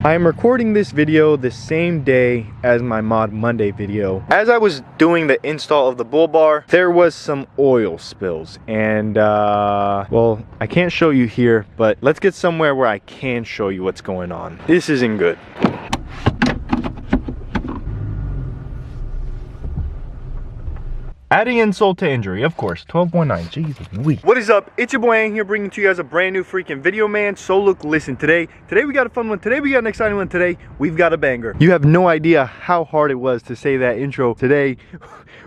I am recording this video the same day as my Mod Monday video. As I was doing the install of the bull bar, there was some oil spills, and well, I can't show you here, but let's get somewhere where I can show you what's going on. This isn't good. Adding insult to injury, of course. 12.9, Jesus, Louise. What is up? It's your boy Aing here, bringing to you guys a brand new freaking video, man. So look, listen, today we got a fun one. Today we got an exciting one. Today we've got a banger. You have no idea how hard it was to say that intro. Today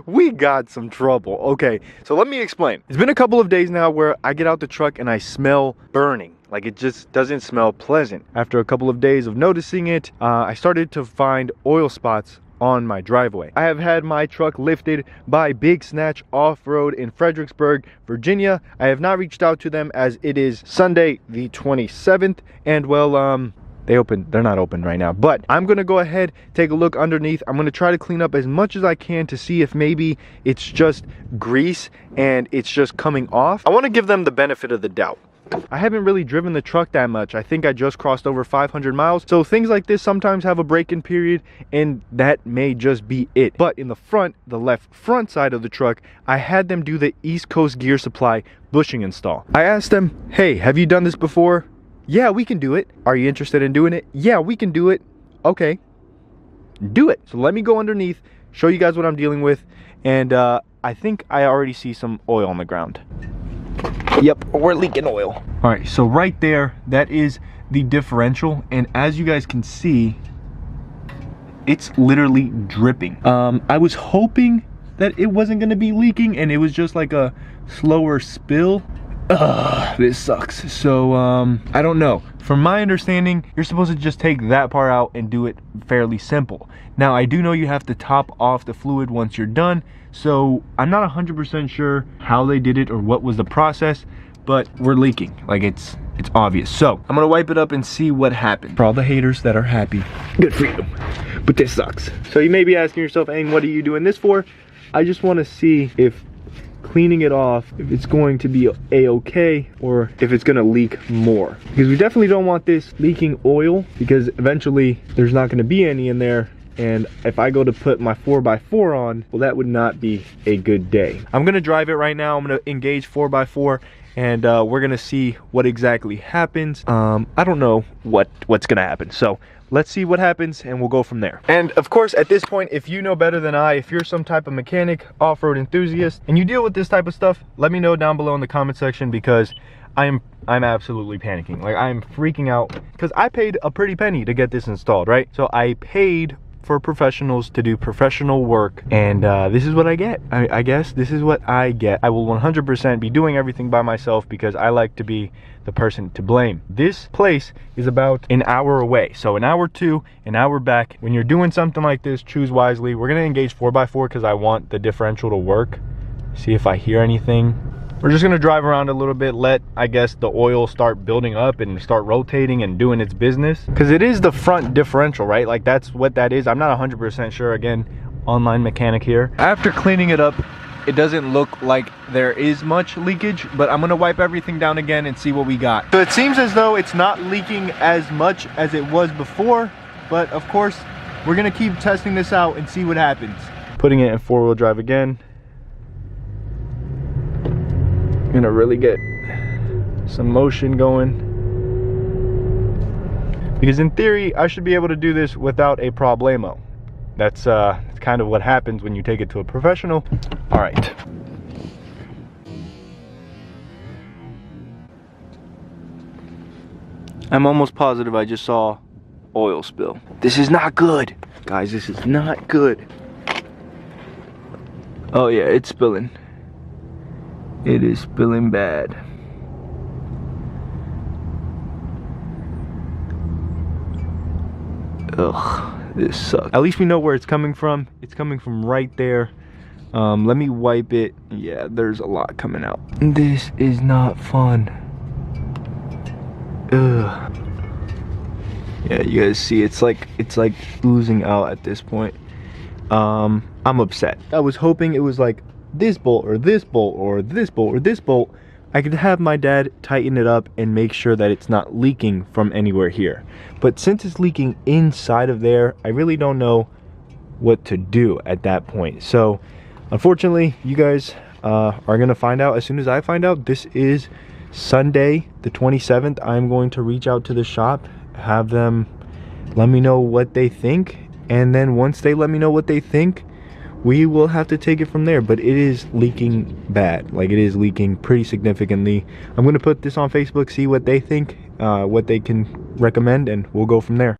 we got some trouble. Okay, so let me explain. It's been a couple of days now where I get out the truck and I smell burning. Like, it just doesn't smell pleasant. After a couple of days of noticing it, I started to find oil spots on my driveway. I have had my truck lifted by Big Snatch Off-Road in Fredericksburg, Virginia. I have not reached out to them as it is Sunday the 27th, and well, they're not open right now, but I'm gonna go ahead, take a look underneath. I'm gonna try to clean up as much as I can to see if maybe it's just grease and it's just coming off. I want to give them the benefit of the doubt. I haven't really driven the truck that much. I think I just crossed over 500 miles. So things like this sometimes have a break-in period, and that may just be it. But in the front, the left front side of the truck, I had them do the East Coast Gear Supply bushing install. I asked them, hey, have you done this before? Yeah, we can do it. Are you interested in doing it? Yeah, we can do it. Okay, do it. So let me go underneath, show you guys what I'm dealing with, and I think I already see some oil on the ground. Yep, we're leaking oil. All right, so right there, that is the differential, and as you guys can see, it's literally dripping. I was hoping that it wasn't gonna be leaking and it was just like a slower spill. This sucks. So I don't know. From my understanding, you're supposed to just take that part out and do it fairly simple. Now, I do know you have to top off the fluid once you're done, so I'm not 100% sure how they did it or what was the process, but we're leaking. Like, it's obvious. So I'm gonna wipe it up and see what happened. For all the haters that are happy, good for you, but this sucks. So you may be asking yourself, Aang, what are you doing this for? I just want to see if cleaning it off, if it's going to be a-okay or if it's gonna leak more, because we definitely don't want this leaking oil, because eventually there's not going to be any in there, and if I go to put my 4x4 on, well, that would not be a good day. I'm gonna drive it right now. I'm gonna engage 4x4 and we're gonna see what exactly happens. I don't know what's gonna happen, so let's see what happens and we'll go from there. And of course, at this point, if you know better than I, if you're some type of mechanic, off-road enthusiast, and you deal with this type of stuff, let me know down below in the comment section, because I'm absolutely panicking. Like, I'm freaking out because I paid a pretty penny to get this installed, right? So I paid for professionals to do professional work, and this is what I get. I guess this is what I get. I will 100% be doing everything by myself because I like to be the person to blame. This place is about an hour away, so an hour to an hour back. When you're doing something like this, choose wisely. We're gonna engage 4x4 because I want the differential to work. See if I hear anything. We're just gonna drive around a little bit, let, I guess, the oil start building up and start rotating and doing its business. Because it is the front differential, right? Like, that's what that is. I'm not 100% sure. Again, online mechanic here. After cleaning it up, it doesn't look like there is much leakage, but I'm gonna wipe everything down again and see what we got. So it seems as though it's not leaking as much as it was before, but of course, we're gonna keep testing this out and see what happens. Putting it in 4-wheel drive again. Gonna really get some motion going, because in theory I should be able to do this without a problemo. That's kind of what happens when you take it to a professional. All right, I'm almost positive I just saw oil spill. This is not good, guys. This is not good. Oh yeah, it's spilling. It is spilling bad. Ugh, this sucks. At least we know where it's coming from. It's coming from right there. Let me wipe it. Yeah, there's a lot coming out. This is not fun. Ugh. Yeah, you guys see, it's like oozing out at this point. I'm upset. I was hoping it was like this bolt or this bolt or this bolt or this bolt, I could have my dad tighten it up and make sure that it's not leaking from anywhere here. But since it's leaking inside of there, I really don't know what to do at that point. So unfortunately, you guys are gonna find out as soon as I find out. This is Sunday the 27th. I'm going to reach out to the shop, have them let me know what they think, and then once they let me know what they think, we will have to take it from there. But it is leaking bad, like it is leaking pretty significantly. I'm going to put this on Facebook, see what they think, what they can recommend, and we'll go from there.